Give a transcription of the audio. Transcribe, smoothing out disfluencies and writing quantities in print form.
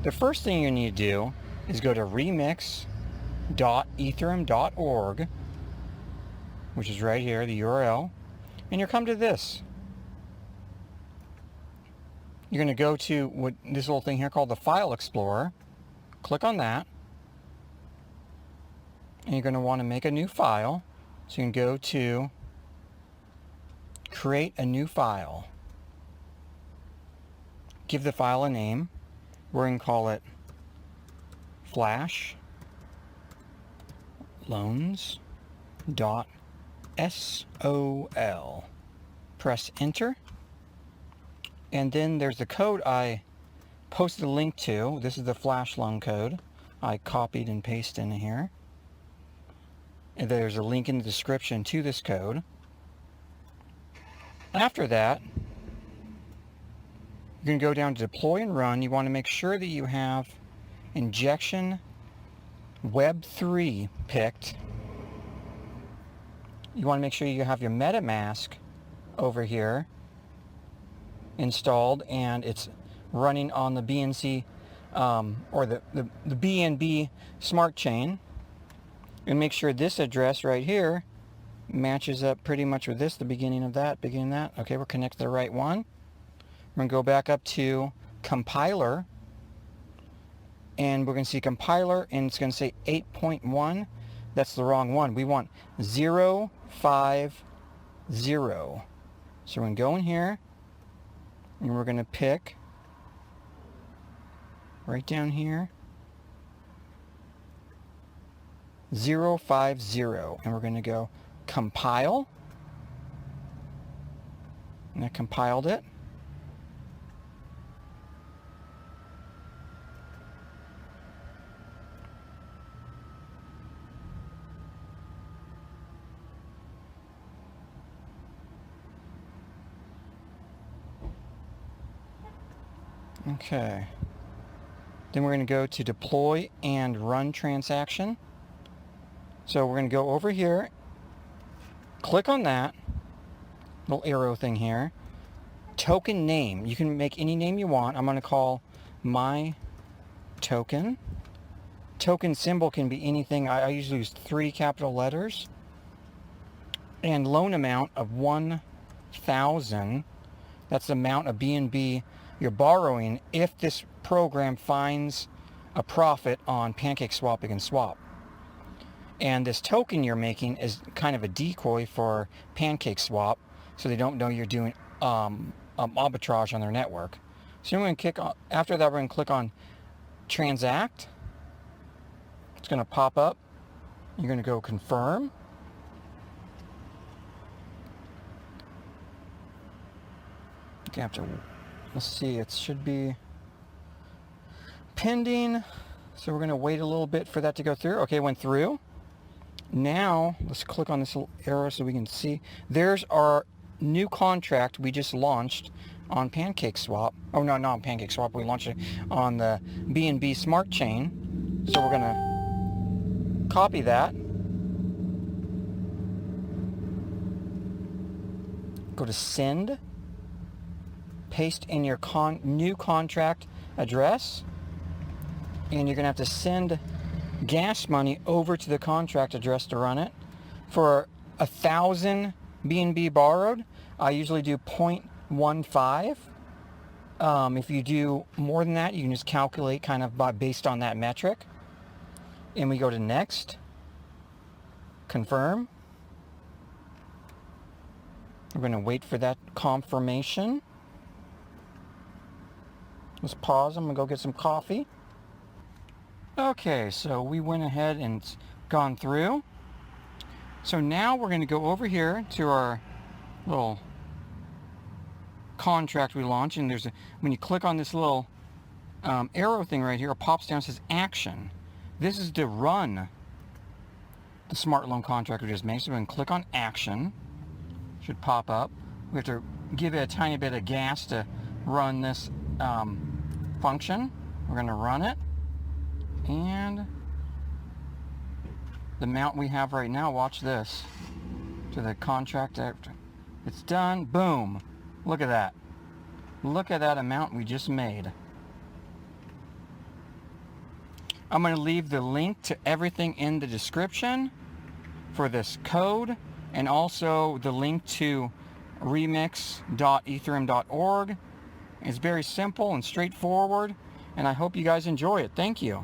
the first thing you need to do is go to remix.ethereum.org, which is right here, the URL, and you'll come to this. You're going to go to this little thing here called the File Explorer. Click on that. And you're going to want to make a new file. So you can go to Create a New File. Give the file a name. We're going to call it flashloans.sol. Press Enter. And then there's the code I posted a link to. This is the flash loan code. I copied and pasted in here. And there's a link in the description to this code. After that, you're going to go down to Deploy and Run. You want to make sure that you have Injection Web 3 picked. You want to make sure you have your Metamask over here installed, and it's running on the BNC or the BNB smart chain. And make sure this address right here matches up pretty much with this, the beginning of that. Okay, we're connected to the right one. We're going to go back up to Compiler, and we're going to see Compiler, and it's going to say 8.1. That's the wrong one. We want 050. So we're going to go in here, and we're going to pick right down here 050, and we're going to go compile, and I compiled it. Okay. Then we're going to go to Deploy and Run Transaction. So we're going to go over here, click on that little arrow thing here. Token name. You can make any name you want. I'm going to call my token. Token symbol can be anything. I usually use 3 capital letters. And loan amount of 1,000. That's the amount of BNB you're borrowing if this program finds a profit on PancakeSwap it can swap. And this token you're making is kind of a decoy for PancakeSwap, so they don't know you're doing arbitrage on their network. So we're going to click on, after that we're going to click on Transact. It's going to pop up. You're going to go Confirm. You have to, let's see, it should be pending. So we're going to wait a little bit for that to go through. Okay, it went through. Now, let's click on this little arrow so we can see. There's our new contract we just launched on PancakeSwap. Oh, no, not on PancakeSwap. We launched it on the BNB Smart Chain. So we're going to copy that. Go to Send. Paste in your new contract address. And you're going to have to send gas money over to the contract address to run it. For 1,000 BNB borrowed, I usually do 0.15. If you do more than that, you can just calculate kind of based on that metric. And we go to Next. Confirm. We're going to wait for that confirmation. Let's pause. I'm going to go get some coffee. Okay, so we went ahead and it's gone through. So now we're going to go over here to our little contract we launched, and when you click on this little arrow thing right here, it pops down and says Action. This is to run the smart loan contract we just made. So we're going to click on Action. Should pop up. We have to give it a tiny bit of gas to run this function. We're going to run it. And the amount we have right now, watch this, to the contract after it's done. Boom. Look at that. Look at that amount we just made. I'm going to leave the link to everything in the description for this code, and also the link to remix.ethereum.org. It's very simple and straightforward, and I hope you guys enjoy it. Thank you.